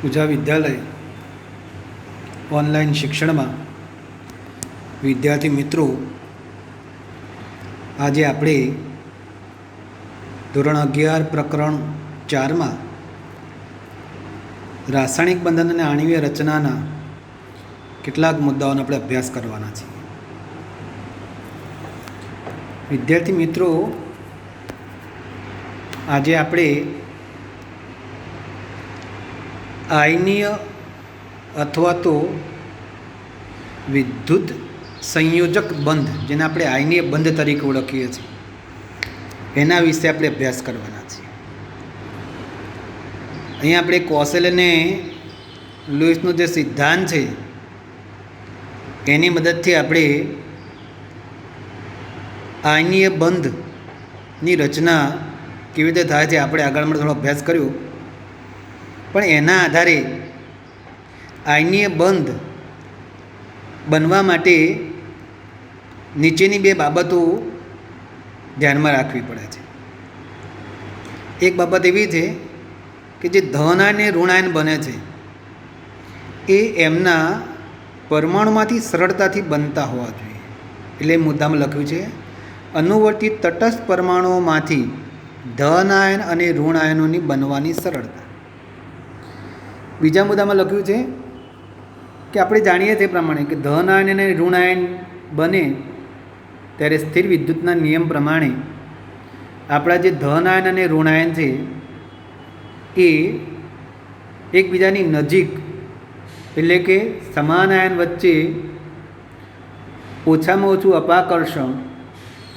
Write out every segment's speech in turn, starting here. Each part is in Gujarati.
પૂજા વિદ્યાલય ઓનલાઈન શિક્ષણમાં વિદ્યાર્થી મિત્રો, આજે આપણે ધોરણ 11 પ્રકરણ 4માં રાસાયણિક બંધન અને આણ્વીય રચનાના કેટલાક મુદ્દાઓનો આપણે અભ્યાસ કરવાના છીએ. વિદ્યાર્થી મિત્રો, આજે આપણે આયનીય અથવા તો વિદ્યુત સંયોજક બંધ, જેને આપણે આયનીય બંધ તરીકે ઓળખીએ છીએ, એના વિશે આપણે અભ્યાસ કરવાના છીએ. અહીંયા આપણે કોસેલ અને લુઈસનો જે સિદ્ધાંત છે એની મદદથી આપણે આયનીય બંધની રચના કેવી રીતે થાય છે આપણે આગળમાં થોડો અભ્યાસ કર્યો. પણ એના આધારે આયનીય બંધ બનવા માટે નીચેની બે બાબતો ધ્યાનમાં રાખવી પડે છે. એક બાબત એવી છે કે જે ધન આયન અને ઋણ આયન બને છે એ એમના પરમાણુમાંથી સરળતાથી બનતા હોવા જોઈએ. એટલે મુદ્દામાં લખ્યું છે, અનુવર્તી તટસ્થ પરમાણુઓમાંથી ધન આયન અને ઋણ આયનોની બનવાની સરળતા. બીજા મુદ્દામાં લખ્યું છે કે આપણે જાણીએ તે પ્રમાણે કે ધન આયન અને ઋણ આયન બને ત્યારે સ્થિર વિદ્યુતના નિયમ પ્રમાણે આપણા જે ધન આયન અને ઋણ આયન છે એ એકબીજાની નજીક, એટલે કે સમાન આયન વચ્ચે ઓછામાં ઓછું અપાકર્ષણ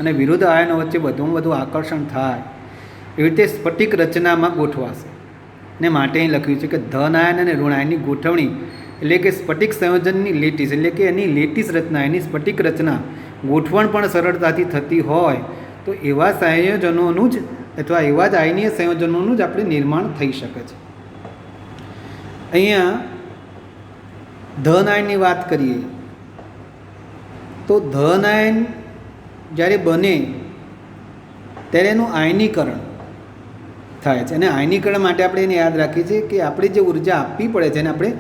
અને વિરુદ્ધ આયનો વચ્ચે વધુમાં વધુ આકર્ષણ થાય એવી રીતે સ્ફટિક રચનામાં ગોઠવાશે. ને માટે અહીં લખ્યું છે કે ધન આયન અને ઋણ આયનની ગોઠવણી, એટલે કે સ્ફટિક સંયોજનની લેટીસ, એટલે કે એની લેટીસ રચના, એની સ્ફટિક રચના ગોઠવણ પણ સરળતાથી થતી હોય તો એવા સંયોજનોનું જ અથવા એવા જ આયનીય સંયોજનોનું જ આપણે નિર્માણ થઈ શકે છે. અહીંયા ધન આયનની વાત કરીએ તો ધન આયન જ્યારે બને ત્યારે એનું આયનીકરણ થાય છે. અને આયનીકરણ માટે આપણે એને યાદ રાખીએ છીએ કે આપણે જે ઉર્જા આપવી પડે છે એને આપણે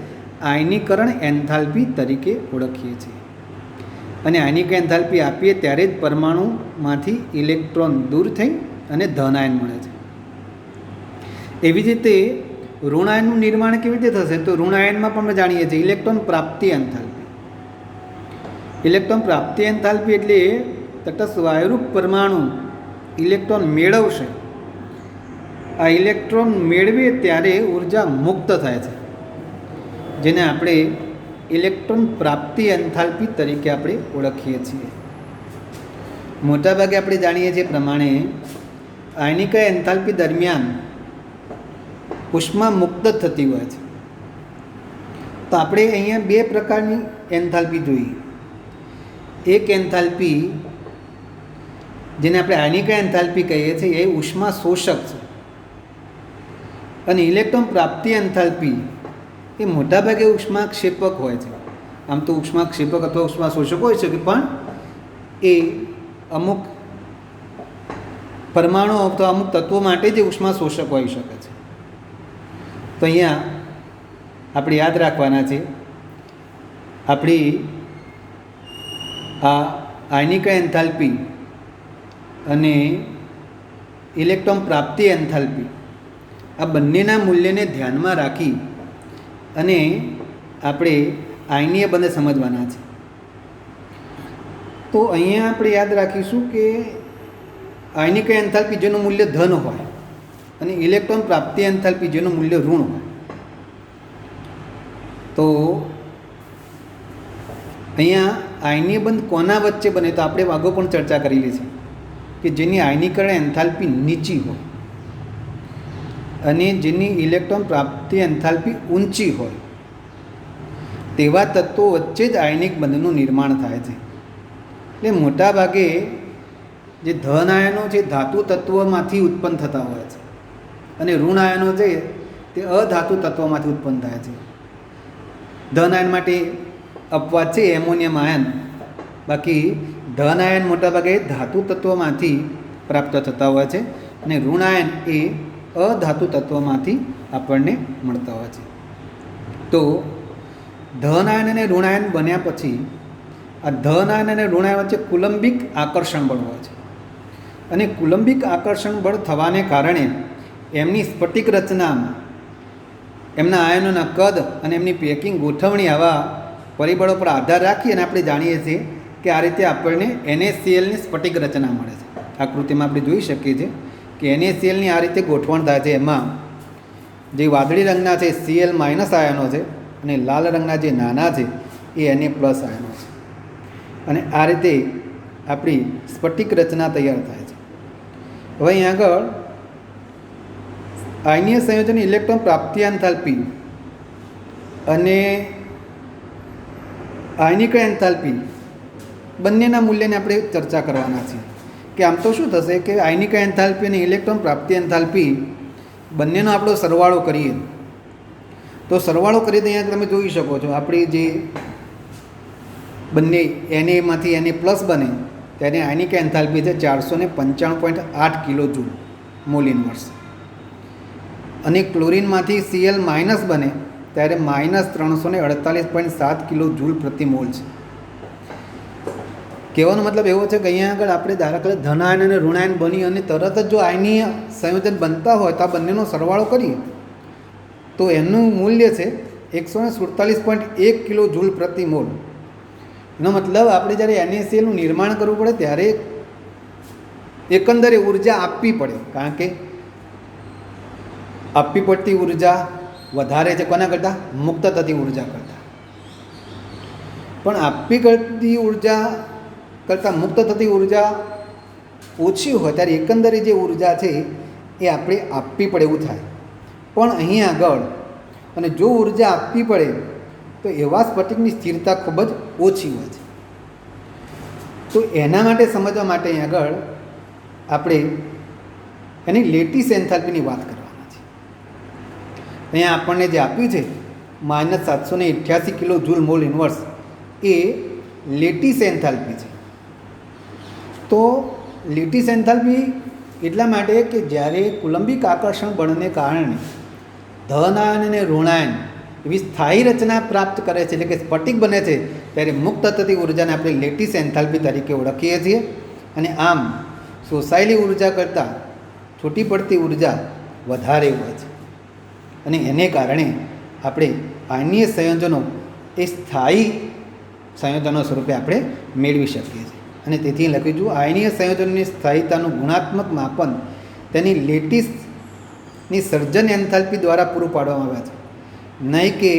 આયનીકરણ એન્થાલ્પી તરીકે ઓળખીએ છીએ. અને આયનીકરણ એન્થાલ્પી આપીએ ત્યારે જ પરમાણુમાંથી ઇલેક્ટ્રોન દૂર થઈ અને ધન આયન મળે છે. એવી જ રીતે ઋણ આયનનું નિર્માણ કેવી રીતે થશે? તો ઋણ આયનમાં પણ આપણે જાણીએ છીએ ઇલેક્ટ્રોન પ્રાપ્તિ એન્થાલ્પી. ઇલેક્ટ્રોન પ્રાપ્તિ એન્થાલ્પી એટલે તટસ્થ વાયુરૂપ પરમાણુ ઇલેક્ટ્રોન મેળવશે. આ ઇલેક્ટ્રોન મેળવે ત્યારે ઉર્જા મુક્ત થાય છે, જેને આપણે ઇલેક્ટ્રોન પ્રાપ્તિ એન્થાલ્પી તરીકે આપણે ઓળખીએ છીએ. મોટાભાગે આપણે જાણીએ છીએ પ્રમાણે આયનિક એન્થાલ્પી દરમિયાન ઉષ્મા મુક્ત થતી હોય છે. તો આપણે અહીંયા બે પ્રકારની એન્થાલ્પી જોઈએ. એક એન્થાલ્પી, જેને આપણે આયનિક એન્થાલ્પી કહીએ છીએ, એ ઉષ્મા શોષક છે. અને ઇલેક્ટ્રોન પ્રાપ્તિ એન્થાલ્પી એ મોટાભાગે ઉષ્માક્ષેપક હોય છે. આમ તો ઉષ્માક્ષેપક અથવા ઉષ્મા શોષક હોય શકે, પણ એ અમુક પરમાણુ અથવા અમુક તત્વો માટે જ ઉષ્મા શોષક હોઈ શકે છે. તો અહીંયા આપણે યાદ રાખવાના છે, આપણી આ આયનિક એન્થાલ્પી અને ઇલેક્ટ્રોન પ્રાપ્તિ એન્થાલ્પી આ બંનેના મૂલ્યને ધ્યાનમાં રાખી અને આપણે આયનીય બંધ સમજવાના છે. તો અહીંયા આપણે યાદ રાખીશું કે આયનિક એન્થાલ્પી જેનું મૂલ્ય ધન હોય અને ઇલેક્ટ્રોન પ્રાપ્તિ એન્થાલ્પી જેનું મૂલ્ય ઋણ હોય. તો અહીંયા આયનીય બંધ કોના વચ્ચે બને? તો આપણે અગાઉ પણ ચર્ચા કરેલી છે કે જેની આયનીકરણ એન્થાલ્પી નીચી હોય અને જેની ઇલેક્ટ્રોન પ્રાપ્તિ એન્થાલ્પી ઊંચી હોય તેવા તત્વો વચ્ચે જ આયનિક બંધનું નિર્માણ થાય છે. એટલે મોટાભાગે જે ધન આયનો છે ધાતુ તત્વોમાંથી ઉત્પન્ન થતા હોય છે અને ઋણ આયનો છે તે અધાતુ તત્વોમાંથી ઉત્પન્ન થાય છે. ધન આયન માટે અપવાદ છે એમોનિયમ આયન, બાકી ધન આયન મોટાભાગે ધાતુ તત્વોમાંથી પ્રાપ્ત થતા હોય છે અને ઋણ આયન એ અધાતુ તત્વોમાંથી આપણને મળતા હોય છે. તો ધન આયન અને ઋણાયન બન્યા પછી આ ધન આયન અને ઋણાયન વચ્ચે કુલંબિક આકર્ષણ બળ હોય છે, અને કુલંબિક આકર્ષણ બળ થવાને કારણે એમની સ્ફટિક રચનામાં એમના આયનોના કદ અને એમની પેકિંગ ગોઠવણી આવા પરિબળો પર આધાર રાખી અને આપણે જાણીએ છીએ કે આ રીતે આપણને NaClની સ્ફટિક રચના મળે છે. આકૃતિમાં આપણે જોઈ શકીએ છીએ કે NaClની આ રીતે ગોઠવણ થાય છે. એમાં જે વાદળી રંગના છે Cl માઇનસ આયનો છે, અને લાલ રંગના જે નાના છે એ Na પ્લસ આયનો છે, અને આ રીતે આપણી સ્ફટિક રચના તૈયાર થાય છે. હવે અહીં આગળ આયનીય સંયોજન ઇલેક્ટ્રોન પ્રાપ્તિ એન્થાલ્પી અને આયનિક એન્થાલ્પી બંનેના મૂલ્યને આપણે ચર્ચા કરવાના છીએ કે આમ તો શું થશે કે આયનિક એન્થાલ્પી અને ઇલેક્ટ્રોન પ્રાપ્તિ એન્થાલ્પી બંનેનો આપણો સરવાળો કરીએ તો સરવાળો કરીએ તો અહીંયા તમે જોઈ શકો છો આપણી જે બંને Na Na પ્લસ બને ત્યારે આયનિક એન્થાલ્પી છે 495.8 કિલો જૂલ મોલ ઇનવર્સ, અને ક્લોરીનમાંથી Cl માઇનસ બને ત્યારે -348.7 કિલો જૂલ પ્રતિ મોલ છે. કહેવાનો મતલબ એવો છે કે અહીંયા આગળ આપણે દાખલા તરીકે ધન આયન અને ઋણાયન બની અને તરત જ જો આયનીય સંયોજન બનતા હોય તો આ બંનેનો સરવાળો કરીએ તો એનું મૂલ્ય છે 147.1 કિલો જૂલ પ્રતિ મોલ. એનો મતલબ આપણે જ્યારે NaClનું નિર્માણ કરવું પડે ત્યારે એકંદરે ઉર્જા આપવી પડે, કારણ કે આપવી પડતી ઉર્જા વધારે છે કોના કરતાં? મુક્ત થતી ઉર્જા કરતાં. પણ આપવી કરતી ઉર્જા કરતાં મુક્ત થતી ઉર્જા ઓછી હોય ત્યારે એકંદરે જે ઉર્જા છે એ આપણે આપવી પડે એવું થાય. પણ અહીં આગળ અને જો ઉર્જા આપવી પડે તો એવા સ્ફટિકની સ્થિરતા ખૂબ જ ઓછી હોય છે. તો એના માટે સમજવા માટે અહીં આગળ આપણે એની લેટિસ એન્થાલ્પીની વાત કરવાના છે. અહીંયા આપણને જે આપ્યું છે -788 કિલો જૂલ મોલ ઇનવર્સ એ લેટિસ એન્થાલ્પી છે. તો લેટિસ એન્થાલ્પી એટલા માટે કે જ્યારે કુલંબિક આકર્ષણ બળને કારણે ધન આયન અને ઋણાયન એવી સ્થાયી રચના પ્રાપ્ત કરે છે, એટલે કે સ્ફટિક બને છે, ત્યારે મુક્ત થતી ઉર્જાને આપણે લેટિસ એન્થાલ્પી તરીકે ઓળખીએ છીએ. અને આમ શોષાયેલી ઉર્જા કરતાં છૂટી પડતી ઉર્જા વધારે હોય છે, અને એને કારણે આપણે આયનીય સંયોજનો એ સ્થાયી સંયોજનો સ્વરૂપે આપણે મેળવી શકીએ છીએ. અને તેથી લખ્યું છું આયનીય સંયોજનની સ્થાયીતાનું ગુણાત્મક માપન તેની લેટિસની સર્જન એન્થાલ્પી દ્વારા પૂરું પાડવામાં આવ્યા છે, નહીં કે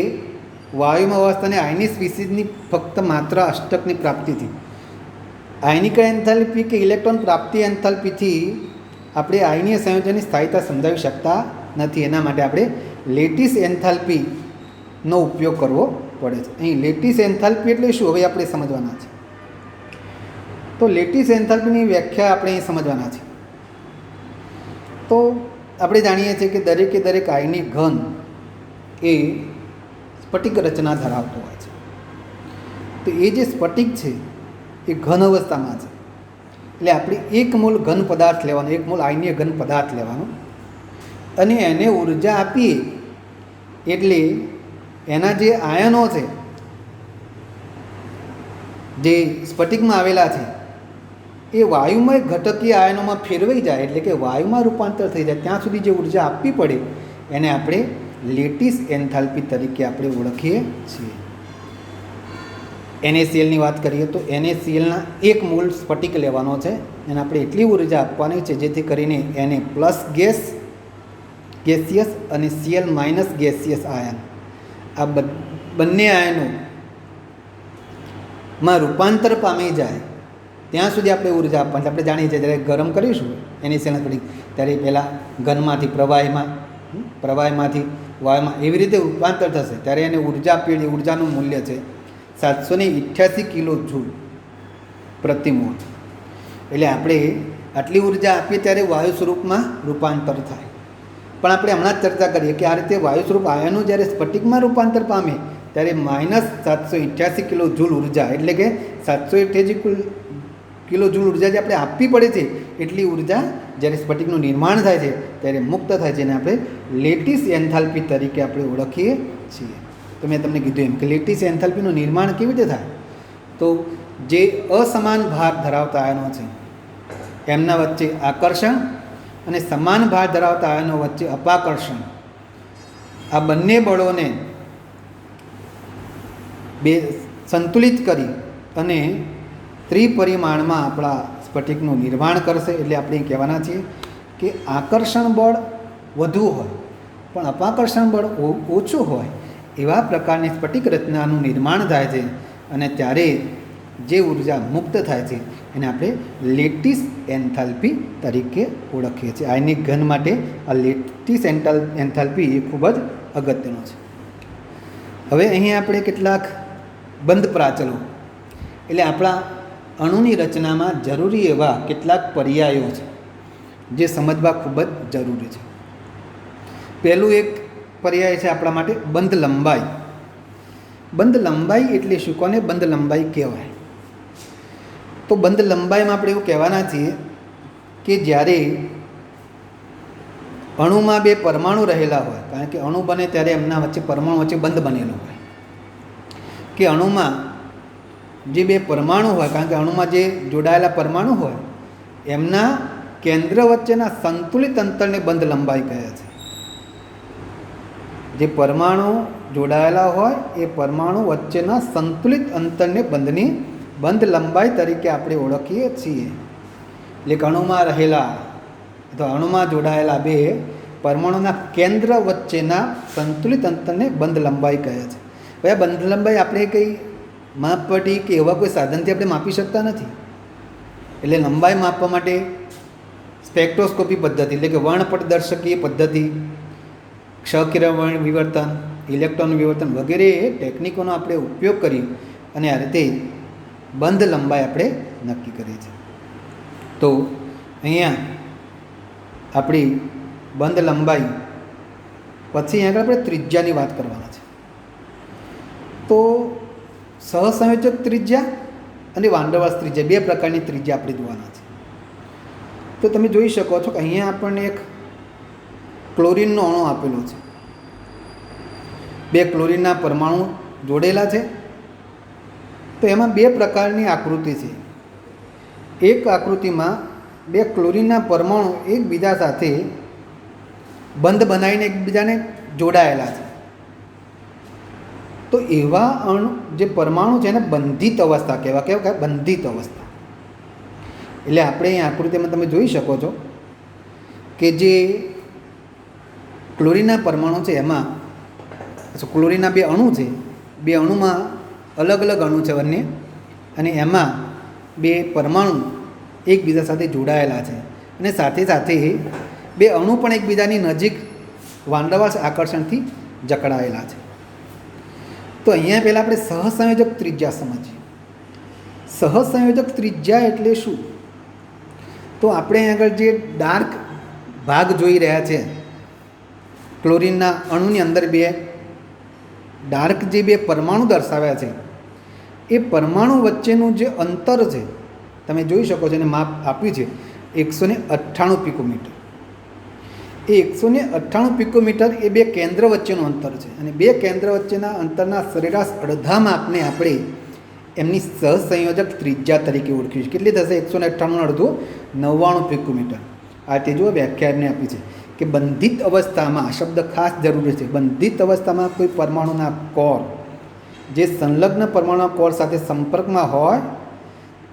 વાયુમાં અવસ્થાને આયની સ્પીસીસની ફક્ત માત્ર અષ્ટકની પ્રાપ્તિથી. આયનિક એન્થાલ્પી કે ઇલેક્ટ્રોન પ્રાપ્તિ એન્થાલ્પીથી આપણે આયનીય સંયોજનની સ્થાયીતા સમજાવી શકતા નથી. એના માટે આપણે લેટિસ એન્થાલ્પીનો ઉપયોગ કરવો પડે છે. અહીં લેટિસ એન્થાલ્પી એટલે શું હવે આપણે સમજવાના છે. તો લેટિસ એન્થાલ્પીની વ્યાખ્યા આપણે અહીં સમજવાના છે. તો આપણે જાણીએ છીએ કે દરેકે દરેક આયનિક ઘન એ સ્ફટિક રચના ધરાવતો હોય છે. તો એ જે સ્ફટિક છે એ ઘન અવસ્થામાં છે, એટલે આપણે એક મોલ ઘન પદાર્થ લેવાનો, એક મોલ આયનીય ઘન પદાર્થ લેવાનો, અને એને ઉર્જા આપીએ એટલે એના જે આયનો છે જે સ્ફટિકમાં આવેલા છે એ વાયુમય ઘટકીય આયનોમાં ફેરવાઈ જાય, એટલે કે વાયુમાં રૂપાંતર થઈ જાય ત્યાં સુધી જે ઉર્જા આપવી પડે એને આપણે લેટિસ એન્થાલ્પી તરીકે આપણે ઓળખીએ છીએ. NaClની વાત કરીએ તો NaClના એક મોલ સ્ફટિક લેવાનો છે, એને આપણે એટલી ઉર્જા આપવાની છે જેથી કરીને Na પ્લસ ગેસિયસ અને Cl માઇનસ ગેસિયસ આયન આ બંને આયનોમાં રૂપાંતર પામી જાય ત્યાં સુધી આપણે ઉર્જા આપવાની. આપણે જાણીએ છીએ જ્યારે ગરમ કરીશું NaClના સ્ફટિક ત્યારે પહેલાં ઘનમાંથી પ્રવાહીમાંથી વાયુમાં એવી રીતે રૂપાંતર થશે ત્યારે એને ઉર્જા આપી. ઉર્જાનું મૂલ્ય છે 788 કિલો જૂલ પ્રતિ મોલ. એટલે આપણે આટલી ઉર્જા આપીએ ત્યારે વાયુ સ્વરૂપમાં રૂપાંતર થાય. પણ આપણે હમણાં જ ચર્ચા કરીએ કે આ રીતે વાયુ સ્વરૂપ આયનો જ્યારે સ્ફટિકમાં રૂપાંતર પામે ત્યારે -788 કિલો જૂલ ઉર્જા, એટલે કે 788 કિલો જૂલ ઉર્જા જે આપણે આપવી પડે છે એટલી ઉર્જા જ્યારે સ્ફટિકનું નિર્માણ થાય છે ત્યારે મુક્ત થાય છે, અને આપણે લેટિસ એન્થાલ્પી તરીકે આપણે ઓળખીએ છીએ. તો મેં તમને કીધું એમ કે લેટિસ એન્થાલ્પીનું નિર્માણ કેવી રીતે થાય? તો જે અસમાન ભાર ધરાવતા આયનો છે એમના વચ્ચે આકર્ષણ અને સમાન ભાર ધરાવતા આયનો વચ્ચે અપાકર્ષણ, આ બંને બળોને સંતુલિત કરી અને ત્રિપરિમાણમાં આપણા સ્ફટિકનું નિર્માણ કરશે. એટલે આપણે કહેવાના છીએ કે આકર્ષણ બળ વધુ હોય પણ અપાકર્ષણ બળ ઓછું હોય એવા પ્રકારની સ્ફટિક રચનાનું નિર્માણ થાય છે. અને ત્યારે જે ઉર્જા મુક્ત થાય છે એને આપણે લેટિસ એન્થાલ્પી તરીકે ઓળખીએ છીએ. આયનિક ઘન માટે આ લેટિસ એન્થાલ્પી એ ખૂબ જ અગત્યનો છે. હવે અહીં આપણે કેટલાક બંધ પ્રાચલો એટલે આપણા અણુની રચનામાં જરૂરી એવા કેટલાક પર્યાયો છે જે સમજવા ખૂબ જ જરૂરી છે. પહેલું એક પર્યાય છે આપણા માટે બંધ લંબાઈ. બંધ લંબાઈ એટલે શું? કોને બંધ લંબાઈ કહેવાય? તો બંધ લંબાઈમાં આપણે એવું કહેવાના છીએ કે જ્યારે અણુમાં બે પરમાણુ રહેલા હોય, કારણ કે અણુ બને ત્યારે એમના વચ્ચે પરમાણુ વચ્ચે બંધ બનેલો હોય, કે અણુમાં જે બે પરમાણુ હોય, કારણ કે અણુમાં જે જોડાયેલા પરમાણુ હોય એમના કેન્દ્ર વચ્ચેના સંતુલિત અંતરને બંધ લંબાઈ કહે છે. જે પરમાણુ જોડાયેલા હોય એ પરમાણુ વચ્ચેના સંતુલિત અંતરને બંધ લંબાઈ તરીકે આપણે ઓળખીએ છીએ. એટલે કે અણુમાં રહેલા અથવા અણુમાં જોડાયેલા બે પરમાણુના કેન્દ્ર વચ્ચેના સંતુલિત અંતરને બંધ લંબાઈ કહે છે. હવે આ બંધ લંબાઈ આપણે કંઈ માપપટ્ટી કે એવા કોઈ સાધનથી આપણે માપી શકતા નથી. એટલે લંબાઈ માપવા માટે સ્પેક્ટ્રોસ્કોપી પદ્ધતિ એટલે કે વર્ણપટદર્શકીય પદ્ધતિ, ક્ષ-કિરણ વિવર્તન, ઇલેક્ટ્રોન વિવર્તન વગેરે ટેકનિકોનો આપણે ઉપયોગ કરી અને આ રીતે બંધ લંબાઈ આપણે નક્કી કરીએ છીએ. તો અહીંયા આપણી બંધ લંબાઈ પછી આગળ આપણે ત્રિજ્યાની વાત કરવાના છે. તો સહસંયોજક ત્રિજ્યા અને વાંડરવાલ્સ ત્રિજ્યા બે પ્રકારની ત્રિજ્યા આપણે જોવાના છે. તો તમે જોઈ શકો છો કે અહીંયા આપણને એક ક્લોરીનનો અણુ આપેલો છે. બે ક્લોરીનના પરમાણુ જોડેલા છે. તો એમાં બે પ્રકારની આકૃતિ છે. એક આકૃતિમાં બે ક્લોરીનના પરમાણુ એકબીજા સાથે બંધ બનાવીને એકબીજાને જોડાયેલા છે. તો એવા જે પરમાણુ છે એને બંધિત અવસ્થા કહેવાય. કેવા બંધિત અવસ્થા એટલે આપણે અહીં આકૃતિમાં તમે જોઈ શકો છો કે જે ક્લોરીનના પરમાણુ છે એમાં ક્લોરીનના બે અણુ છે. બે અણુમાં અલગ અલગ અણુ છે બંને, અને એમાં બે પરમાણુ એકબીજા સાથે જોડાયેલા છે અને સાથે સાથે બે અણુ પણ એકબીજાની નજીક વાંડરવાલ્સ આકર્ષણથી જકડાયેલા છે. તો અહીંયા પહેલાં આપણે સહસંયોજક ત્રિજ્યા સમજીએ. સહસંયોજક ત્રિજ્યા એટલે શું? તો આપણે અહીં આગળ જે ડાર્ક ભાગ જોઈ રહ્યા છે ક્લોરીનના અણુની અંદર બે ડાર્ક જે બે પરમાણુ દર્શાવ્યા છે એ પરમાણુ વચ્ચેનું જે અંતર છે તમે જોઈ શકો છો, એને માપ આપ્યું છે 198 પિકોમીટર. એ 198 પિકોમીટર એ બે કેન્દ્ર વચ્ચેનું અંતર છે અને બે કેન્દ્ર વચ્ચેના અંતરના સરેરાશ અડધા માપને આપણે એમની સહસંયોજક ત્રિજ્યા તરીકે ઓળખ્યું છે. કેટલી થશે? 198 અડધું 99 પિકોમીટર. આ તે જુઓ વ્યાખ્યા એમને આપી છે કે બંધિત અવસ્થામાં, આ શબ્દ ખાસ જરૂરી છે, બંધિત અવસ્થામાં કોઈ પરમાણુના કોર જે સંલગ્ન પરમાણુના કોર સાથે સંપર્કમાં હોય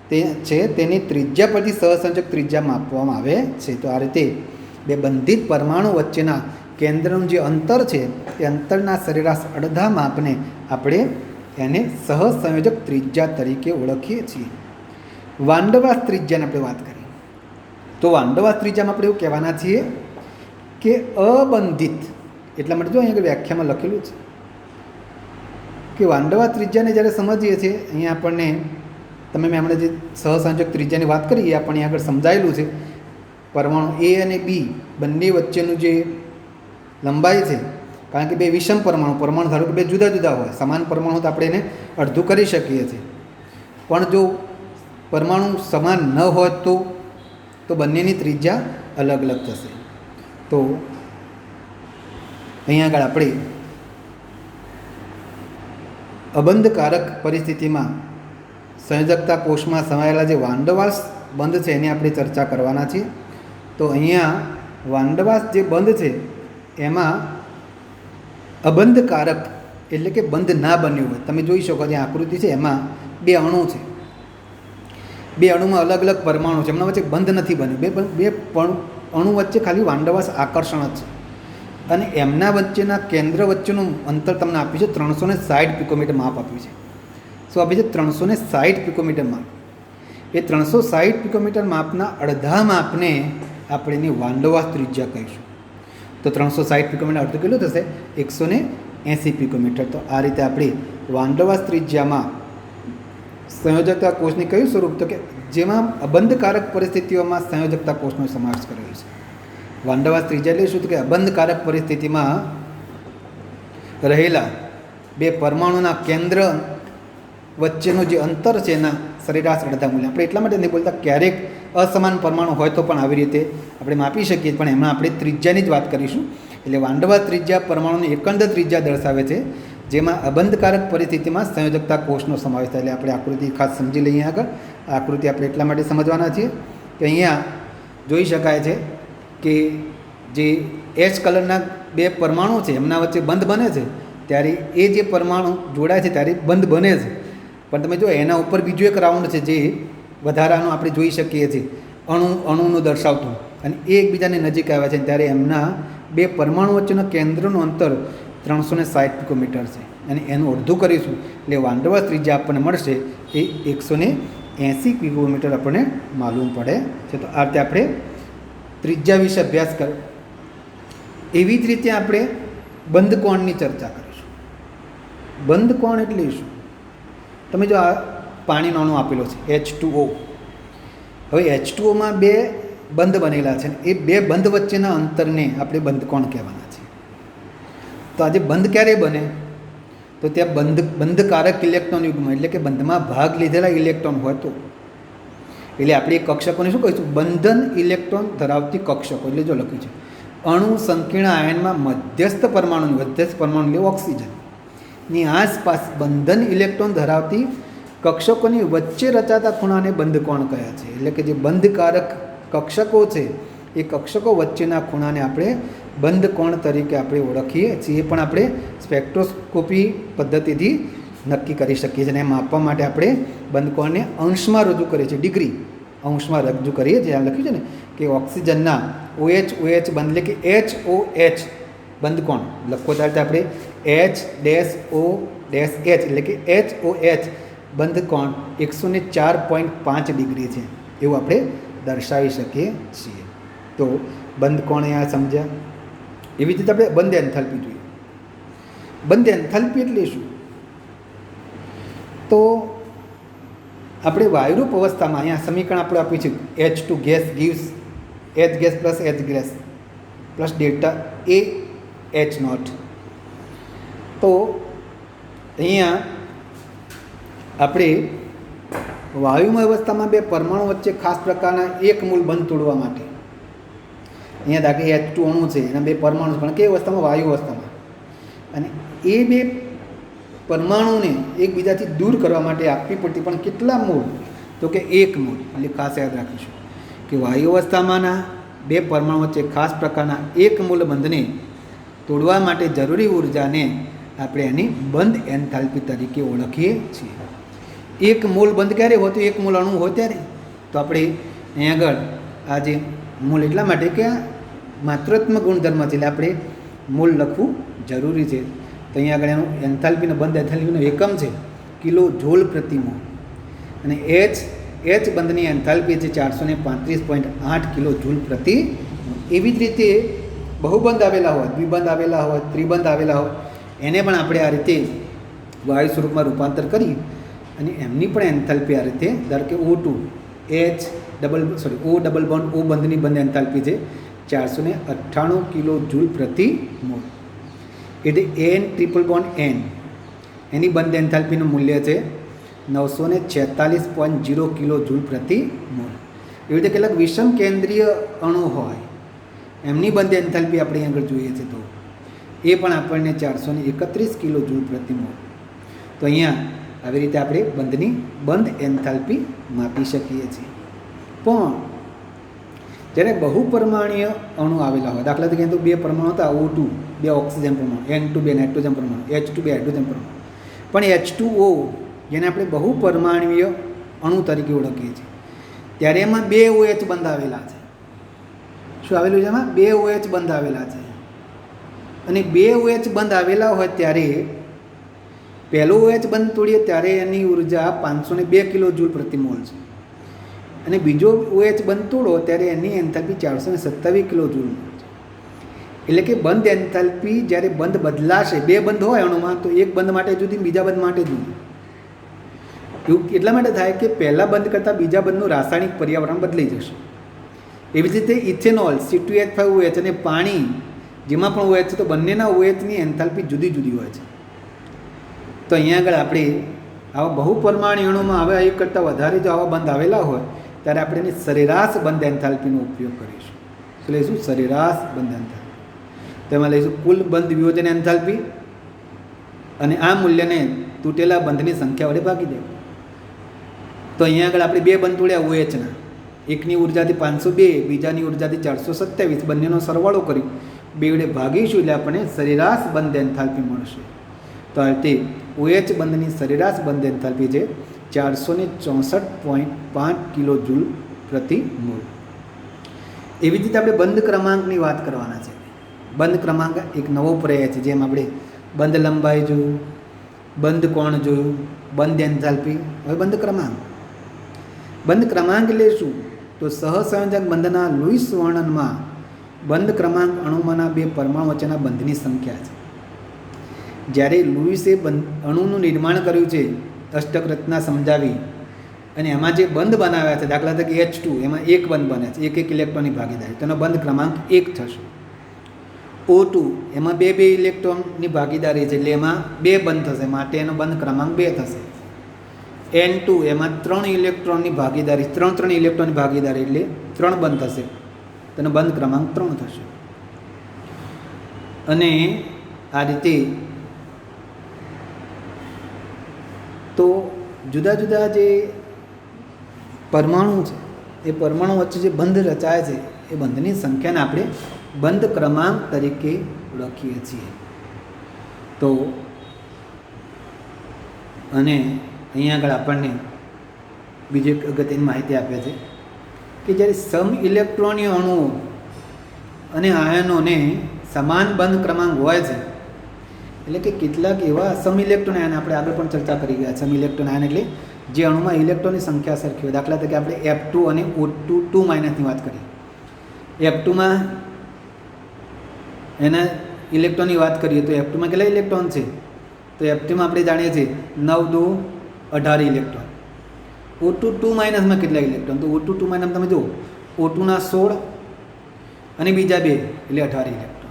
તે છે તેની ત્રિજ્યા પરથી સહસંયોજક ત્રિજ્યા માપવામાં આવે છે. તો આ રીતે બે બંધિત પરમાણુ વચ્ચેના કેન્દ્રનું જે અંતર છે એ અંતરના સરેરાશ અડધા માપને આપણે એને સહસંયોજક ત્રિજ્યા તરીકે ઓળખીએ છીએ. વાંડરવાલ્સ ત્રિજ્યાની આપણે વાત કરીએ તો વાંડરવાલ્સ ત્રિજ્યામાં આપણે એવું કહેવાના છીએ કે અબંધિત, એટલા માટે જો અહીંયા વ્યાખ્યામાં લખેલું છે કે વાંડરવાલ્સ ત્રિજ્યાને જ્યારે સમજીએ છીએ અહીંયા આપણને મેં હમણાં જે સહસંયોજક ત્રિજ્યાની વાત કરી એ આપણને આગળ સમજાયેલું છે. પરમાણુ એ અને બી બંને વચ્ચેનું જે લંબાઈ છે, કારણ કે બે વિષમ પરમાણુ ધારો કે બે જુદા જુદા હોય, સમાન પરમાણુ તો આપણે એને અડધું કરી શકીએ છીએ, પણ જો પરમાણુ સમાન ન હોય તો બંનેની ત્રિજ્યા અલગ અલગ થશે. તો અહીંયા આગળ આપણે અબંધકારક પરિસ્થિતિમાં સંયોજકતા કોષમાં સમાયેલા જે વાન ડર વાલ્સ બંધ છે એની આપણે ચર્ચા કરવાના છીએ. તો અહીંયા વાન ડર વાલ્સ જે બંધ છે એમાં અબંધકારક એટલે કે બંધ ના બન્યું હોય. તમે જોઈ શકો જે આકૃતિ છે એમાં બે અણુ છે, બે અણુમાં અલગ અલગ પરમાણુ છે, એમના વચ્ચે બંધ નથી બન્યું. બે અણુ વચ્ચે ખાલી વાન ડર વાલ્સ આકર્ષણ જ છે અને એમના વચ્ચેના કેન્દ્ર વચ્ચેનું અંતર તમને આપ્યું છે 360 પિકોમીટર માપ આપ્યું છે. શું આપ્યું છે? 360 પિકોમીટર માપ. એ 360 પિકોમીટર માપના અડધા માપને આપણે એની વાન ડર વાલ્સ ત્રિજ્યા કહીશું. તો 360 પિકોમીટર અડધું કેટલું થશે? 180 પિકોમીટર. તો આ રીતે આપણી વાન ડર વાલ્સ ત્રિજ્યામાં સંયોજકતા કોષની કયું સ્વરૂપ? તો કે જેમાં અબંધકારક પરિસ્થિતિઓમાં સંયોજકતા કોષનો સમાવેશ કરેલો છે. વાન ડર વાલ્સ ત્રિજ્યા એટલે શું? તો કે અબંધકારક પરિસ્થિતિમાં રહેલા બે પરમાણુના કેન્દ્ર વચ્ચેનું જે અંતર છે એના સરેરાશ અડધા મૂલ્ય. આપણે એટલા માટે નહીં બોલતા, ક્યારેક અસમાન પરમાણુ હોય તો પણ આવી રીતે આપણે માપી શકીએ, પણ એમાં આપણે ત્રિજ્યાની જ વાત કરીશું. એટલે વાન ડર વાલ્સ ત્રિજ્યા પરમાણુની એકંદર ત્રિજ્યા દર્શાવે છે જેમાં અબંધકારક પરિસ્થિતિમાં સંયોજકતા કોષનો સમાવેશ થાય. એટલે આપણે આકૃતિ ખાસ સમજી લઈએ. આગળ આકૃતિ આપણે એટલા માટે સમજવાના છીએ કે અહીંયા જોઈ શકાય છે કે જે એચ કલરના બે પરમાણુ છે એમના વચ્ચે બંધ બને છે ત્યારે એ જે પરમાણુ જોડાય છે ત્યારે બંધ બને છે. પણ તમે જો એના ઉપર બીજું એક રાઉન્ડ છે જે વધારાનું આપણે જોઈ શકીએ છીએ અણુનું દર્શાવતું, અને એ એકબીજાની નજીક આવ્યા છે ત્યારે એમના બે પરમાણુ વચ્ચેના કેન્દ્રનું અંતર 360 પિકોમીટર છે અને એનું અડધું કરીશું એટલે વાન ડર વાલ્સ ત્રિજ્યા આપણને મળશે એ 180 પિકોમીટર આપણને માલુમ પડે છે. તો આ રીતે આપણે ત્રિજ્યા વિશે અભ્યાસ કર. એવી જ રીતે આપણે બંધ કોણની ચર્ચા કરીશું. બંધ કોણ એટલે શું? તમે જો આ પાણીનો અણુ આપેલો છે H2O. હવે H2Oમાં બે બંધ બનેલા છે, એ બે બંધ વચ્ચેના અંતરને આપણે બંધ કોણ કહેવાના છે. તો આજે બંધ ક્યારે બને? તો ત્યાં બંધકારક ઇલેક્ટ્રોન યુગ્મ એટલે કે બંધમાં ભાગ લીધેલા ઇલેક્ટ્રોન હોય તો. એટલે આપણે એ કક્ષકોને શું કહીશું? બંધન ઇલેક્ટ્રોન ધરાવતી કક્ષકો. એટલે જો લખ્યું છે અણુ સંકીર્ણ આયનમાં મધ્યસ્થ પરમાણુ એટલે ઓક્સિજનની આસપાસ બંધન ઇલેક્ટ્રોન ધરાવતી કક્ષકોની વચ્ચે રચાતા ખૂણાને બંધ કોણ કહે છે. એટલે કે જે બંધકારક કક્ષકો છે એ કક્ષકો વચ્ચેના ખૂણાને આપણે બંધ કોણ તરીકે આપણે ઓળખીએ છીએ. એ પણ આપણે સ્પેક્ટ્રોસ્કોપી પદ્ધતિથી નક્કી કરી શકીએ છીએ. અને એમ માપવા માટે આપણે બંધ કોણને અંશમાં રજૂ કરીએ છીએ, ડિગ્રી અંશમાં રજૂ કરીએ છીએ. આ લખ્યું છે ને કે ઓક્સિજનના OH બંધ એટલે કે HOH બંધ કોણ લખો ત્યારે આપણે H-O-H એટલે કે HOH બંધ કોણ 104.5 ડિગ્રી છે એવું આપણે દર્શાવી શકીએ છીએ. તો બંધ કોણ અહીંયા સમજ્યા. એવી રીતે આપણે બંધ એન્થાલ્પી જોઈએ. બંધ એન્થાલ્પી એટલે શું? તો આપણે વાયુરૂપ અવસ્થામાં અહીંયા સમીકરણ આપણે આપ્યું છે H2 gas gives H gas plus H gas plus delta A H0. તો અહીંયા આપણે વાયુમય અવસ્થામાં બે પરમાણુ વચ્ચે ખાસ પ્રકારના એક મૂળ બંધ તોડવા માટે અહીંયા દાખલે H2 અણુ છે એના બે પરમાણુ પણ કઈ અવસ્થામાં? વાયુ અવસ્થામાં. અને એ બે પરમાણુને એકબીજાથી દૂર કરવા માટે આપવી પડતી પણ કેટલા મૂળ? તો કે એક મૂળ. એટલે ખાસ યાદ રાખીશું કે વાયુ અવસ્થામાંના બે પરમાણુ વચ્ચે ખાસ પ્રકારના એક મૂળ બંધને તોડવા માટે જરૂરી ઉર્જાને આપણે એની બંધ એન્થાલ્પી તરીકે ઓળખીએ છીએ. એક મૂળ બંધ ક્યારે હોતું? એક મૂળ અણુ હોય ત્યારે. તો આપણે અહીં આગળ આ જે મૂળ એટલા માટે કે આ માત્રાત્મક ગુણધર્મ છે એટલે આપણે મૂળ લખવું જરૂરી છે. તો અહીંયા આગળ એનું એન્થાલ્પીનો બંધ એન્થાલ્પીનો એકમ છે કિલો જૂલ પ્રતિ મોલ. અને એચ બંધની એન્થાલ્પી છે 435.8 કિલો જૂલ પ્રતિ મોલ. એવી જ રીતે બહુબંધ આવેલા હોય, દ્વિબંધ આવેલા હોય, ત્રિબંધ આવેલા હોય એને પણ આપણે આ રીતે વાયુ સ્વરૂપમાં રૂપાંતર કરી અને એમની પણ એન્થાલ્પી આ રીતે ધારો કે O2 O double bond O બંધની બંધ એન્થાલ્પી છે 498 કિલો જૂલ પ્રતિ મોલ. એટલે N ટ્રિપલ બોન્ડ N એની બંધ એન્થાલ્પીનું મૂલ્ય છે 946.0 કિલો જૂલ પ્રતિ મોલ. એવી રીતે કેટલાક વિષમ કેન્દ્રીય અણુ હોય એમની બંધ એન્થાલ્પી આપણે આગળ જોઈએ છે તો એ પણ આપણને 431 કિલો જૂલ પ્રતિ મોલ. તો અહીંયા આવી રીતે આપણે બંધની બંધ એન્થાલ્પી માપી શકીએ છીએ. પણ જ્યારે બહુપરમાણીય અણુ આવેલા હોય, દાખલા તરીકે તો 2 પરમાણુ હતા, O2 2 ઓક્સિજન પરમાણુ, N2 2 નાઇટ્રોજન પરમાણુ, H2 2 હાઇડ્રોજન પરમાણુ, પણ H2O જેને આપણે બહુપરમાણ્વીય અણુ તરીકે ઓળખીએ છીએ, ત્યારે એમાં 2 OH બંધ આવેલા છે. શું આવેલું છે એમાં? 2 OH બંધ આવેલા છે. અને 2 OH બંધ આવેલા હોય ત્યારે પહેલો OH બંધ તોડીએ ત્યારે એની ઉર્જા 502 કિલો જૂલ પ્રતિ મોલ છે, અને બીજો OH બંધ તોડો ત્યારે એની એન્થાલ્પી 427 કિલો જૂલ છે. એટલે કે બંધ એન્થાલ્પી જ્યારે બંધ બદલાશે, 2 બંધ હોય અણુમાં, તો એક બંધ માટે જુદી, બીજા બંધ માટે જુદી. એવું એટલા માટે થાય કે પહેલાં બંધ કરતાં બીજા બંધનું રાસાયણિક પર્યાવરણ બદલાઈ જશે. એવી જ રીતે ઇથેનોલ C2H5OH અને પાણી જેમાં પણ OH છે, તો બંનેના OHની એન્થાલ્પી જુદી જુદી હોય છે. તો અહીંયા આગળ આપણે આવા બહુપરમાણુ અણુમાં હવે એક કરતાં વધારે જો આવા બંધ આવેલા હોય ત્યારે આપણે એની સરેરાશ બંધ એન્થાલ્પીનો ઉપયોગ કરીશું. શું લઈશું? સરેરાશ બંધ એન્થાલ્પી. તેમાં લઈશું કુલ બંધ વિયોજન એન્થાલ્પી, અને આ મૂલ્યને તૂટેલા બંધની સંખ્યા વડે ભાગી દેવું. તો અહીંયા આગળ આપણે 2 બંધ તોડ્યા OHના, એકની ઉર્જાથી 502, બીજાની ઉર્જાથી 427, બંનેનો સરવાળો કરી 2 વડે ભાગીશું એટલે આપણને સરેરાશ બંધ એન્થાલ્પી મળશે. તો આ રીતે OH બંધની સરેરાશ બંધ એન્થાલ્પી છે 464.5 કિલો જૂલ પ્રતિ મોલ. એવી જ રીતે આપણે બંધ ક્રમાંકની વાત કરવાના છે. બંધ ક્રમાંક એક નવો પર્યાય છે. જેમ આપણે બંધ લંબાઈ જોયું, બંધ કોણ જોયું, બંધ એન્થાલ્પી, હવે બંધ ક્રમાંક. બંધ ક્રમાંક એટલે શું? તો સહસંયોજક બંધના લુઈસ વર્ણનમાં બંધ ક્રમાંક અણુમાંના 2 પરમાણુ વચ્ચેના બંધની સંખ્યા છે. જ્યારે લુઈસે અણુનું નિર્માણ કર્યું છે, અષ્ટક રચના સમજાવી, અને એમાં જે બંધ બનાવ્યા છે, દાખલા તરીકે H2, એમાં 1 બંધ બને છે, 1 ઇલેક્ટ્રોનની ભાગીદારી, તેનો બંધ ક્રમાંક 1 થશે. O2 એમાં 2 ઇલેક્ટ્રોનની ભાગીદારી છે, એટલે એમાં 2 બંધ થશે, માટે એનો બંધ ક્રમાંક 2 થશે. N2 એમાં 3 ઇલેક્ટ્રોનની ભાગીદારી, 3 ઇલેક્ટ્રોનની ભાગીદારી એટલે 3 બંધ થશે, તેનો બંધ ક્રમાંક 3 થશે. અને આ રીતે તો જુદા જુદા જે પરમાણુ છે, એ પરમાણુ વચ્ચે જે બંધ રચાય છે, એ બંધની સંખ્યાને આપણે બંધ ક્રમાંક તરીકે ઓળખીએ છીએ. તો અને અહીંયા આગળ આપણને બીજી એક અગત્યની માહિતી આપે છે કે જ્યારે સમ ઇલેક્ટ્રોનીય અણુઓ અને આયનોને સમાન બંધ ક્રમાંક હોય છે, એટલે કે કેટલાક એવા સમ ઇલેક્ટ્રોન આયન, આપણે આગળ પણ ચર્ચા કરી ગયા, સમ ઇલેક્ટ્રોન આયન એટલે જે અણુમાં ઇલેક્ટ્રોનની સંખ્યા સરખી હોય. દાખલા તરીકે આપણે F2 અને O2 2- વાત કરીએ. F2માં એના ઇલેક્ટ્રોનની વાત કરીએ તો F2માં કેટલા ઇલેક્ટ્રોન છે? તો F2માં આપણે જાણીએ છીએ 9 2 18 ઇલેક્ટ્રોન. O2 2- કેટલા ઇલેક્ટ્રોન? તો O2 2- તમે જુઓ, O2ના 16 અને બીજા 2 એટલે 18 ઇલેક્ટ્રોન.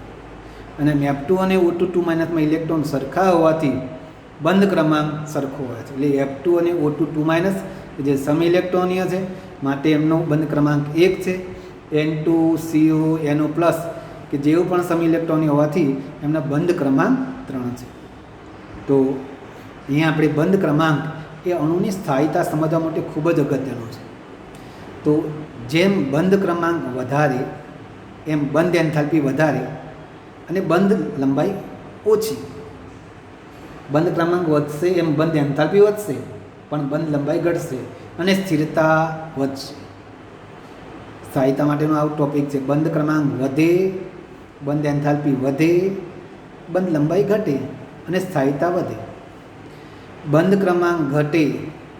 અને F2 અને O2 2- ઇલેક્ટ્રોન સરખા હોવાથી બંધ ક્રમાંક સરખો હોય છે. એટલે F2 અને O2 2- જે સમ ઇલેક્ટ્રોનીય છે, માટે એમનો બંધ ક્રમાંક 1 છે. N2 CO NO+, કે જેવું પણ સમ ઇલેક્ટ્રોનીય હોવાથી એમના બંધ ક્રમાંક 3 છે. તો અહીંયા આપણે બંધ ક્રમાંક એ અણુની સ્થાયીતા સમજવા માટે ખૂબ જ અગત્યનું છે. તો જેમ બંધ ક્રમાંક વધારે એમ બંધ એન્થાલ્પી વધારે અને બંધ લંબાઈ ઓછી. બંધ ક્રમાંક વધશે એમ બંધ એન્થાલ્પી વધશે, પણ બંધ લંબાઈ ઘટશે અને સ્થિરતા વધશે. સ્થાયીતા માટેનો આવો ટોપિક છે. બંધ ક્રમાંક વધે, બંધ એન્થાલ્પી વધે, બંધ લંબાઈ ઘટે અને સ્થાયીતા વધે. બંધ ક્રમાંક ઘટે,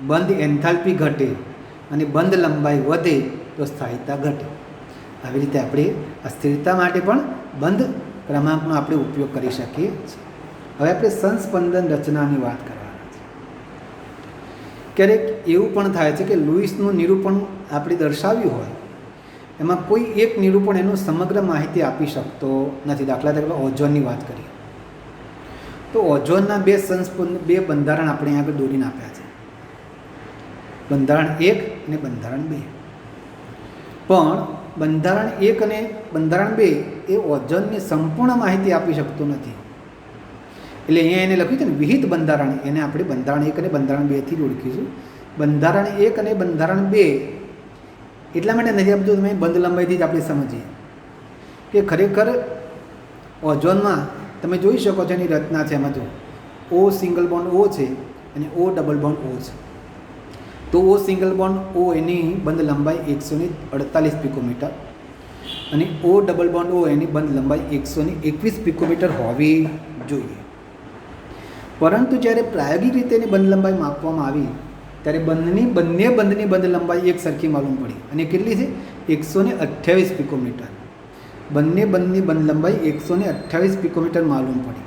બંધ એન્થાલ્પી ઘટે અને બંધ લંબાઈ વધે તો સ્થાયીતા ઘટે. આવી રીતે આપણે આ સ્થિરતા માટે પણ બંધ ક્રમાંકનો આપણે ઉપયોગ કરી શકીએ છીએ. હવે આપણે સંસ્પંદન રચનાની વાત કરવાના છે. ક્યારેક એવું પણ થાય છે કે લુઈસનું નિરૂપણ આપણે દર્શાવ્યું હોય, એમાં કોઈ એક નિરૂપણ એનું સમગ્ર માહિતી આપી શકતો નથી. દાખલા તરીકે ઓઝોનની વાત કરીએ તો ઓઝોનના 2 બંધારણ આપણે આગળ દોરીને આપ્યા છે, બંધારણ 1 અને બંધારણ 2. પણ બંધારણ 1 અને બંધારણ 2 એ ઓઝોનની સંપૂર્ણ માહિતી આપી શકતું નથી. એટલે અહીંયા એને લખ્યું છે ને વિહિત બંધારણ, એને આપણે બંધારણ 1 અને બંધારણ 2 થી જ ઓળખીશું. બંધારણ 1 અને બંધારણ 2 એટલા માટે નથી આપતું તમે બંધ લંબાઈથી જ આપણે સમજીએ કે ખરેખર ઓઝોનમાં તમે જોઈ શકો છો એની રચના છે. એમાં જો ઓ સિંગલ બોન્ડ ઓ છે અને ઓ ડબલ બોન્ડ ઓ છે. તો ઓ સિંગલ બોન્ડ ઓ એની બંધ લંબાઈ 148 પિકોમીટર અને ઓ ડબલ બોન્ડ ઓ એની બંધ લંબાઈ 121 પિકોમીટર હોવી જોઈએ. પરંતુ જ્યારે પ્રાયોગિક રીતે એની બંધ લંબાઈ માપવામાં આવી ત્યારે બંને બંધની બંધ લંબાઈ એક સરખી માલુમ પડી અને કેટલી છે 128 પિકોમીટર. બંને બંધની બંધ લંબાઈ 128 પિકોમીટર માલુમ પડી.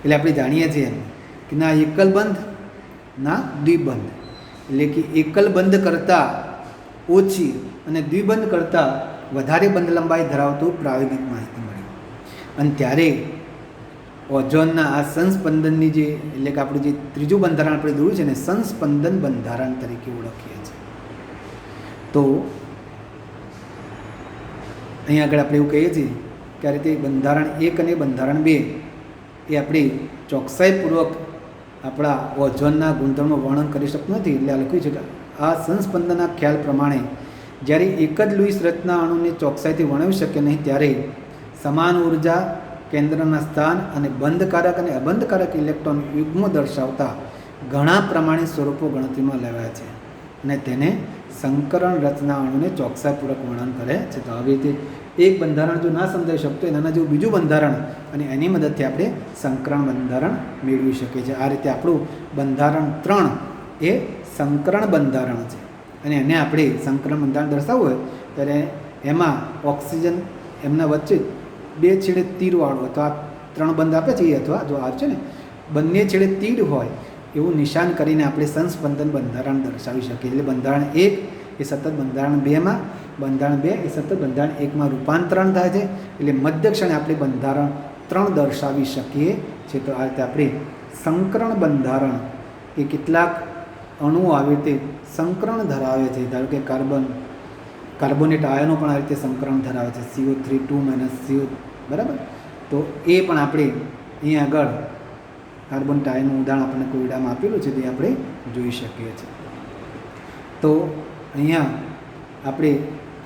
એટલે આપણે જાણીએ છીએ કે ના એકલ બંધ ના દ્વિબંધ, એટલે કે એકલ બંધ કરતાં ઓછી અને દ્વિબંધ કરતાં વધારે બંધ લંબાઈ ધરાવતું પ્રાયોગિક માહિતી મળી. અને ત્યારે ઓઝોનના આ સંસ્પંદનની જે એટલે કે આપણું જે ત્રીજું બંધારણ આપણે દોર્યું છે ને સંસ્પંદન બંધારણ તરીકે ઓળખીએ છીએ. તો અહીંયા આગળ આપણે એવું કહીએ છીએ કે આ રીતે બંધારણ 1 અને બંધારણ 2 એ આપણે ચોકસાઈપૂર્વક આપણા ઓઝોનના ગુણધર્મો વર્ણન કરી શકતું નથી. એટલે આ લખ્યું છે કે આ સંસ્પંદનના ખ્યાલ પ્રમાણે જ્યારે એક જ લુઈસ રચના અણુને ચોકસાઈથી વર્ણવી શકે નહીં ત્યારે સમાન ઉર્જા, કેન્દ્રના સ્થાન અને બંધકારક અને અબંધકારક ઇલેક્ટ્રોન યુગ્મ દર્શાવતા ઘણા પ્રમાણિત સ્વરૂપો ગણતરીમાં લેવાય છે અને તેને સંકરણ રચના અણુને ચોકસાઈપૂર્વક વર્ણન કરે છે. તો આવી રીતે એક બંધારણ જો ના સમજાઈ શકતો એના જેવું બીજું બંધારણ અને એની મદદથી આપણે સંકરણ બંધારણ મેળવી શકીએ છીએ. આ રીતે આપણું બંધારણ 3 એ સંકરણ બંધારણ છે અને એને આપણે સંકરણ બંધારણ દર્શાવવું હોય ત્યારે એમાં ઓક્સિજન એમના વચ્ચે 2 છેડે તીરવાળું અથવા 3 બંધ આપે છે અથવા જો આવે છે ને બંને છેડે તીર હોય એવું નિશાન કરીને આપણે સંસ્પંદન બંધારણ દર્શાવી શકીએ. એટલે બંધારણ 1 એ સતત બંધારણ 2માં, બંધારણ 2 એ સતત બંધારણ 1માં રૂપાંતરણ થાય છે. એટલે મધ્ય ક્ષણે આપણે બંધારણ 3 દર્શાવી શકીએ છીએ. તો આ રીતે આપણે સંકરણ બંધારણ એ કેટલાક અણુઓ આવી રીતે સંકરણ ધરાવે છે. ધારો કે કાર્બોનેટ આયનો પણ આ રીતે સંકરણ ધરાવે છે, CO3 2 CO, બરાબર. તો એ પણ આપણે અહીંયા આગળ કાર્બન આયનનું ઉદાહરણ આપણને કોયડામાં આપેલું છે તે આપણે જોઈ શકીએ છીએ. તો અહીંયા આપણે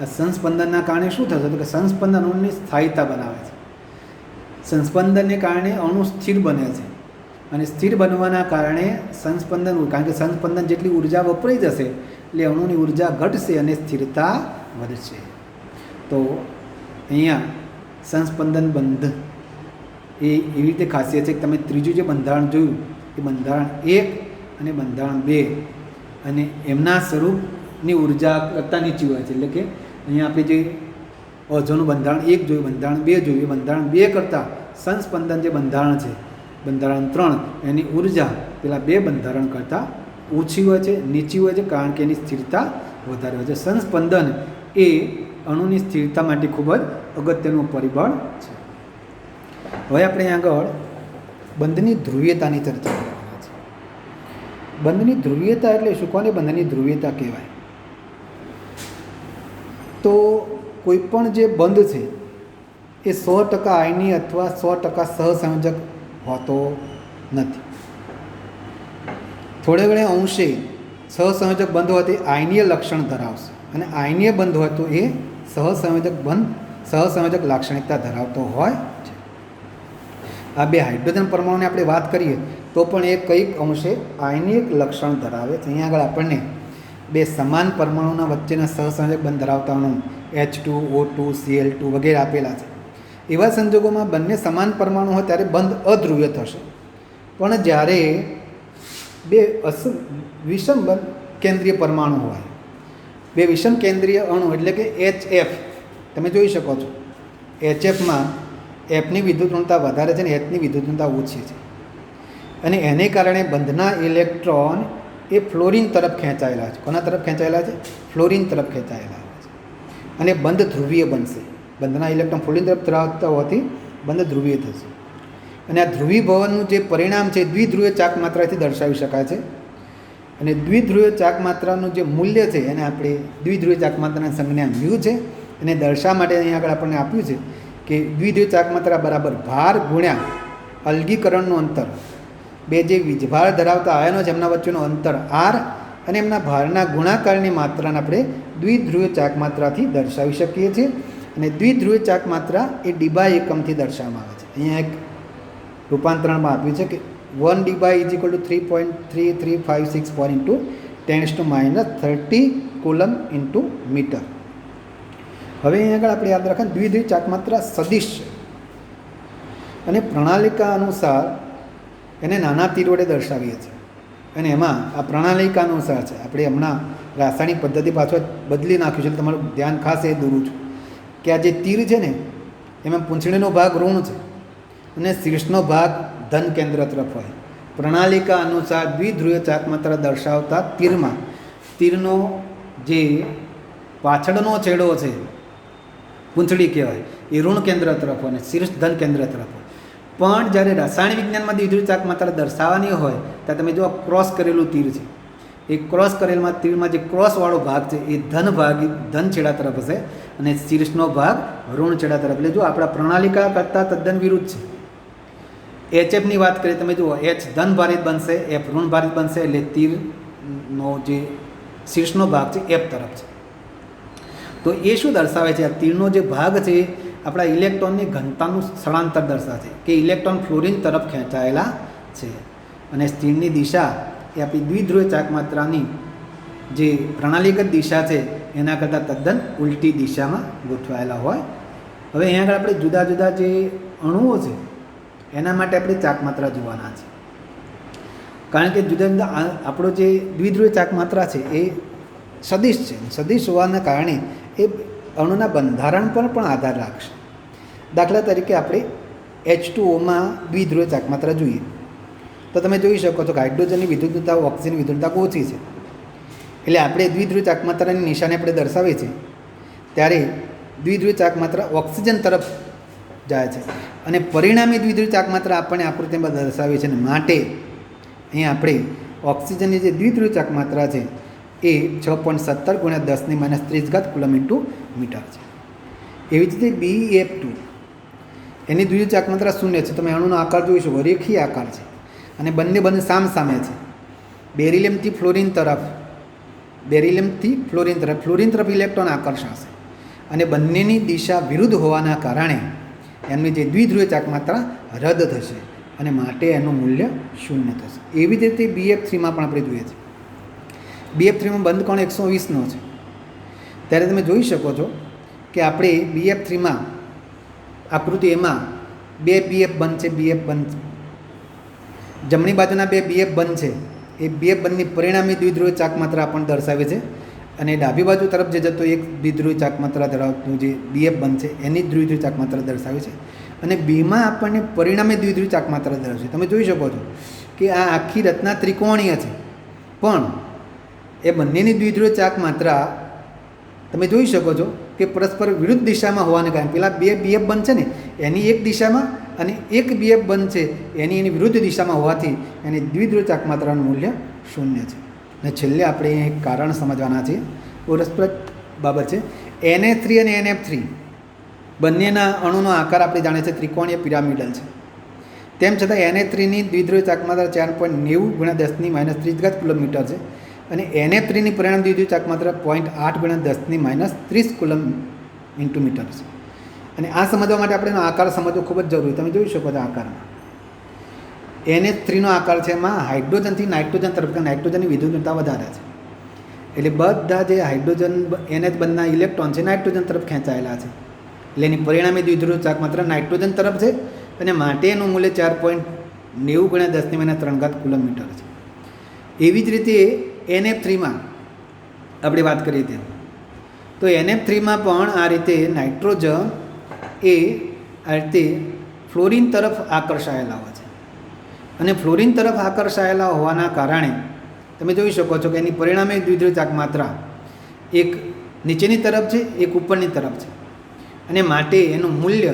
આ સંસ્પંદનના કારણે શું થશે તો કે સંસ્પંદન અણુની સ્થાયીતા બનાવે છે. સંસ્પંદનને કારણે અણુ સ્થિર બને છે અને સ્થિર બનવાના કારણે સંસ્પંદન, કારણ કે સંસ્પંદન જેટલી ઉર્જા વપરાઈ જશે એટલે અણુની ઉર્જા ઘટશે અને સ્થિરતા વધશે. તો અહીંયા સંસ્પંદન બંધ એ એવી રીતે ખાસિયત છે કે તમે ત્રીજું જે બંધારણ જોયું એ બંધારણ 1 અને બંધારણ 2 અને એમના સ્વરૂપની ઉર્જા કરતાં નીચી હોય છે. એટલે કે અહીંયા આપણે જે ઓઝોનનું બંધારણ 1 જોયું, બંધારણ 2 જોયું, એ બંધારણ 2 કરતાં સંસ્પંદન જે બંધારણ છે બંધારણ 3 એની ઉર્જા પેલા 2 બંધારણ કરતાં ઓછી હોય છે, નીચી હોય છે, કારણ કે એની સ્થિરતા વધારે હોય છે. સંસ્પંદન એ અણુની સ્થિરતા માટે ખૂબ જ અગત્યનું પરિબળ છે. હવે આપણે આગળ બંધની ધ્રુવીયતાની ચર્ચા કરવાના છે. બંધની ધ્રુવીયતા એટલે શું? કોને બંધની ધ્રુવીયતા કહેવાય? તો કોઈ પણ જે બંધ છે એ 100% આયની અથવા 100% સહસંયોજક હોતો નથી. થોડે ઘણે અંશે સહસંયોજક બંધ હોય તે આયનીય લક્ષણ ધરાવશે અને આયનીય બંધ હોય તો એ સહસંયોજક લાક્ષણિકતા ધરાવતો હોય છે. આ 2 હાઇડ્રોજન પરમાણુની આપણે વાત કરીએ તો પણ એ કંઈક અંશે આયનીય લક્ષણ ધરાવે છે. અહીંયા આગળ આપણને 2 સમાન પરમાણુના વચ્ચેના સહસંયોજક બંધ ધરાવતા અણુ H2O2 Cl2 વગેરે આપેલા છે. એવા સંજોગોમાં બંને સમાન પરમાણુ હોય ત્યારે બંધ અધ્રુવ્ય થશે. પણ જ્યારે 2 વિષમ કેન્દ્રીય પરમાણુ હોય, 2 વિષમ કેન્દ્રીય અણુ એટલે કે HF તમે જોઈ શકો છો, HFમાં Fની વિદ્યુત ઋણતા વધારે છે અને Hની વિદ્યુત ઋણતા ઓછી છે અને એને કારણે બંધના ઇલેક્ટ્રોન એ ફ્લોરિન તરફ ખેંચાયેલા છે. કોના તરફ ખેંચાયેલા છે? ફ્લોરિન તરફ ખેંચાયેલા છે અને બંધ ધ્રુવીય બનશે. બંધના ઇલેક્ટ્રોન ફ્લોરિન તરફ ધરાવતા હોવાથી બંધ ધ્રુવીય થશે અને આ ધ્રુવીભવનનું જે પરિણામ છે દ્વિધ્રુવીય ચાક માત્રાથી દર્શાવી શકાય છે. અને દ્વિધ્રુવીય ચાક માત્રાનું જે મૂલ્ય છે એને આપણે દ્વિધ્રુવીય ચાક માત્રાની સંજ્ઞા μ છે. એને દર્શાવવા માટે અહીંયા આગળ આપણને આપ્યું છે કે દ્વિધ્રુવીય ચાક માત્રા બરાબર ભાર ગુણ્યા અલગીકરણનું અંતર, બે જે વીજભાર ધરાવતા આયનો છે એમના વચ્ચેનું અંતર આર અને એમના ભારના ગુણાકારની માત્રાને આપણે દ્વિધ્રુવીય ચાક માત્રાથી દર્શાવી શકીએ છીએ. અને દ્વિધ્રુવીય ચાક માત્રા એ ડીબાઈ એકમથી દર્શાવવામાં આવે છે. અહીંયા એક રૂપાંતરણમાં આપ્યું છે કે 1 debye is equal to 3.3356 into 10⁻30 coulomb into metre. હવે અહીં આગળ આપણે યાદ રાખીએ દ્વિધ્રુવીય ચાક માત્રા સદિશ છે અને પ્રણાલિકા અનુસાર એને નાના તીર વડે દર્શાવીએ છીએ. અને એમાં આ પ્રણાલિકા અનુસાર છે, આપણે હમણાં રાસાયણિક પદ્ધતિ પાછળ બદલી નાખ્યું છે, તમારું ધ્યાન ખાસ એ દોરું છું કે આ જે તીર છે ને એમાં પૂંછડીનો ભાગ ઋણ છે અને શીર્ષનો ભાગ ધન કેન્દ્ર તરફ હોય. પ્રણાલિકા અનુસાર દ્વિધ્રુવીય ચાક માત્રા દર્શાવતા તીરમાં તીરનો જે પાછળનો છેડો છે પૂંછડી કહેવાય એ ઋણ કેન્દ્ર તરફ હોય અને શીર્ષ ધન કેન્દ્ર તરફ હોય. પણ જ્યારે રસાયણ વિજ્ઞાનમાં દ્વિધ્રુવીય ચાક માત્રા દર્શાવવાની હોય ત્યારે તમે જો ક્રોસ કરેલું તીર છે એ ક્રોસ કરેલમાં તીરમાં જે ક્રોસવાળો ભાગ છે એ ધન છેડા તરફ હશે અને શીર્ષનો ભાગ ઋણ છેડા તરફ. એટલે જો આપણા પ્રણાલિકા કરતાં તદ્દન વિરુદ્ધ છે. HFની વાત કરીએ તમે જુઓ, H ધન ભારિત બનશે, F ઋણ ભારિત બનશે, એટલે તીરનો જે શીર્ષનો ભાગ છે F તરફ છે. તો એ શું દર્શાવે છે? આ તીરનો જે ભાગ છે આપણા ઇલેક્ટ્રોનની ઘનતાનું સ્થળાંતર દર્શાવે છે કે ઇલેક્ટ્રોન ફ્લોરિન તરફ ખેંચાયેલા છે. અને તીરની દિશા એ આપણી દ્વિધ્રુવીય ચાક માત્રાની જે પ્રણાલીગત દિશા છે એના કરતાં તદ્દન ઉલટી દિશામાં ગોઠવાયેલા હોય. હવે અહીંયા આગળ આપણે જુદા જુદા જે અણુઓ છે એના માટે આપણે ચાક માત્રા જોવાના છે. કારણ કે જુદા જુદા આપણો જે દ્વિધ્રુવીય ચાક માત્રા છે એ સદિશ છે. સદિશ હોવાના કારણે એ અણુના બંધારણ પર પણ આધાર રાખશે. દાખલા તરીકે આપણે H2Oમાં દ્વિધ્રુવીય ચાક માત્રા જોઈએ તો તમે જોઈ શકો છો કે હાઇડ્રોજનની વિદ્યુતતા ઓક્સિજનની વિદ્યુતતા ઓછી છે. એટલે આપણે દ્વિધ્રુવીય ચાક માત્રાની નિશાની આપણે દર્શાવીએ છીએ ત્યારે દ્વિધ્રુવીય ચાક માત્રા ઓક્સિજન તરફ જાય છે અને પરિણામી દ્વિધ્રુવીય ચાક માત્રા આપણને આકૃતિમાં દર્શાવી છે. અને માટે અહીંયા આપણે ઓક્સિજનની જે દ્વિધ્રુવીય ચાક માત્રા છે એ 6.17 × 10⁻³ કુલમ ઇન્ટુ મીટર છે. એવી જ રીતે BF2 એની દ્વિધ્રુવીય ચાક માત્રા 0 છે. તમે અણુનો આકાર જોઈ શકો, રેખીય આકાર છે અને બંને સામસામે છે. બેરિલિયમથી ફ્લોરિન તરફ ઇલેક્ટ્રોન આકર્ષાશે અને બંનેની દિશા વિરુદ્ધ હોવાના કારણે એમની જે દ્વિધ્રુવીય ચાક માત્રા રદ થશે અને માટે એનું મૂલ્ય 0 થશે. એવી જ રીતે BF3માં પણ આપણે જોઈએ છીએ. BF3માં બંધ કોણ 120નો છે. ત્યારે તમે જોઈ શકો છો કે આપણે BF3માં આકૃતિ એમાં 2 BF બંધ છે. જમણી બાજુના 2 BF બંધ છે એ BF બંધની પરિણામી દ્વિધ્રુવીય ચાક માત્રા પણ દર્શાવે છે અને ડાબી બાજુ તરફ જે જતો એક દ્વિધ્રુવીય ચાક માત્રા ધરાવતું જે BF બંધ છે એની દ્વિધ્રુવીય ચાક માત્રા દર્શાવે છે. અને બીમાં આપણને પરિણામી દ્વિધ્રુવીય ચાક માત્રા દર્શાવે છે. તમે જોઈ શકો છો કે આ આખી રચના ત્રિકોણીય છે પણ એ બંનેની દ્વિધ્રુવીય ચાક માત્રા તમે જોઈ શકો છો કે પરસ્પર વિરુદ્ધ દિશામાં હોવાને કારણે પેલા 2 BF બંધ છે ને એની એક દિશામાં અને એક BF બંધ છે એની વિરુદ્ધ દિશામાં હોવાથી એની દ્વિધ્રુવીય ચાક માત્રાનું મૂલ્ય 0 છે. અને છેલ્લે આપણે એક કારણ સમજવાના છીએ, રસપ્રદ બાબત છે. Na3 અને NF3 બંનેના અણુનો આકાર આપણે જાણીએ છીએ ત્રિકોણીય પિરામિડલ છે. તેમ છતાં Na3ની દ્વિધ્રુવીય ચાક માત્રા 4.90 × 10⁻³ કુલમ મીટર છે અને NF3ની પરિણામ દ્વિધ્રુવીય ચાક માત્રા 0.8 × 10⁻30 કુલમ ઇન્ટુ મીટર છે. અને આ સમજવા માટે આપણે આકાર સમજવો ખૂબ જ જરૂરી. તમે જોઈ શકો છો આકારમાં NH3નો આકાર છે એમાં હાઇડ્રોજનથી નાઇટ્રોજન તરફ, નાઇટ્રોજનની વિદ્યુતતા વધારે છે એટલે બધા જે હાઇડ્રોજન NH બંધના ઇલેક્ટ્રોન છે નાઇટ્રોજન તરફ ખેંચાયેલા છે. એટલે એની પરિણામી દ્વિધ્રુવીય ચાક માત્રા નાઇટ્રોજન તરફ છે અને માટે એનું મૂલ્ય 4.90 × 10⁻³ કુલમ મીટર છે. એવી જ રીતે NF3માં આપણે વાત કરીએ ત્યાં તો NF3માં પણ આ રીતે નાઇટ્રોજન એ આ રીતે ફ્લોરિન તરફ આકર્ષાયેલા હોય છે અને ફ્લોરિન તરફ આકર્ષાયેલા હોવાના કારણે તમે જોઈ શકો છો કે એની પરિણામે દ્વિધ્રુવીય ચાક માત્રા એક નીચેની તરફ છે, એક ઉપરની તરફ છે અને માટે એનું મૂલ્ય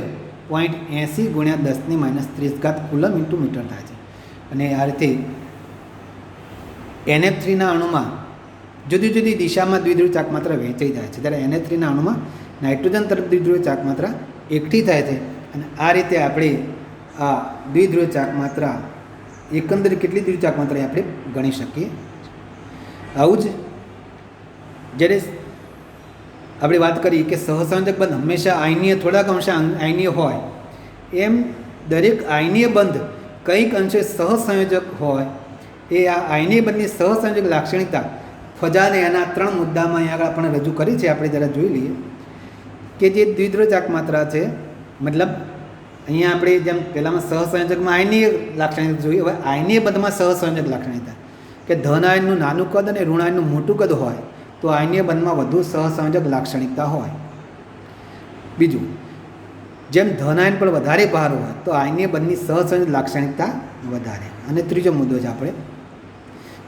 0.80 × 10⁻30 કુલમ ઇન્ટુ મીટર થાય છે. અને આ રીતે NF3ના અણુમાં જુદી જુદી દિશામાં દ્વિધ્રુવીય ચાક માત્રા વહેંચાઈ જાય છે. ત્યારે NH3ના અણુમાં નાઇટ્રોજન તરફ દ્વિધ્રુવીય ચાક માત્રા એકઠી થાય છે અને આ રીતે આપણે આ દ્વિધ્રુવ ચાક માત્રા એકંદરે કેટલી દ્વિધ્રુવ ચાક માત્રા આપણે ગણી શકીએ. આવું જ જ્યારે આપણે વાત કરી કે સહસંયોજક બંધ હંમેશા આયનીય થોડાક અંશે આયનીય હોય, એમ દરેક આયનીય બંધ કંઈક અંશે સહસંયોજક હોય. એ આ આયનીય બંધની સહસંયોજક લાક્ષણિકતા ફજાને એના 3 મુદ્દામાં અહીંયા આગળ આપણે રજૂ કરી છે. આપણે જરા જોઈ લઈએ કે જે દ્વિધ્રુવ ચાક માત્રા છે, મતલબ અહીંયા આપણે જેમ પહેલાંમાં સહસંયોજકમાં આયનીય લાક્ષણિકતા જોઈએ, હવે આયનીય બંધમાં સહસંયોજક લાક્ષણિકતા કે ધન આયનનું નાનું કદ અને ઋણ આયનનું મોટું કદ હોય તો આયનીય બંધમાં વધુ સહસંયોજક લાક્ષણિકતા હોય. બીજું, જેમ ધન આયન પર વધારે ભાર હોય તો આયનીય બંધની સહસંયોજક લાક્ષણિકતા વધારે. અને ત્રીજો મુદ્દો છે આપણે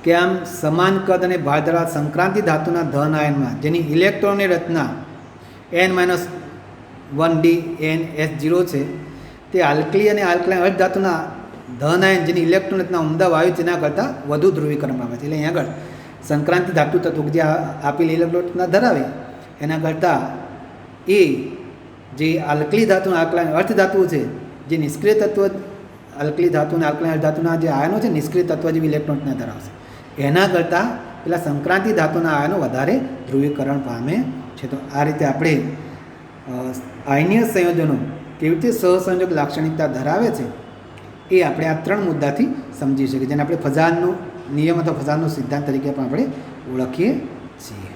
કે આમ સમાન કદ અને ભાર ધરાવતા સંક્રાંતિ ધાતુના ધન આયનમાં જેની ઇલેક્ટ્રોનની રચના N-1d NS0 છે, તે આલ્કલી અને આલ્કલાઇન અર્ધ ધાતુના ધન આયન જેની ઇલેક્ટ્રોન રચના ઉમદા વાયુ તેના કરતાં વધુ ધ્રુવીકરણ પામે છે. એટલે અહીંયા આગળ સંક્રાંતિ ધાતુ તત્વ જે આપેલી ઇલેક્ટ્રોન રચના ધરાવે એના કરતાં એ જે આલ્કલી ધાતુના આલ્કલાઇન અર્ધ ધાતુ છે, જે નિષ્ક્રિય તત્વ આલ્કલી ધાતુના આલ્કલાઇન અર્ધ ધાતુના જે આયનો છે નિષ્ક્રિય તત્વ જેવી ઇલેક્ટ્રોન રચના ધરાવશે, એના કરતાં પેલા સંક્રાંતિ ધાતુના આયનો વધારે ધ્રુવીકરણ પામે છે. તો આ રીતે આપણે આયનીય સંયોજનો કેવી રીતે સહસંયોજક લાક્ષણિકતા ધરાવે છે એ આપણે આ 3 મુદ્દાથી સમજી શકીએ, જેને આપણે ફજાનનો નિયમ અથવા ફજાનનો સિદ્ધાંત તરીકે પણ આપણે ઓળખીએ છીએ.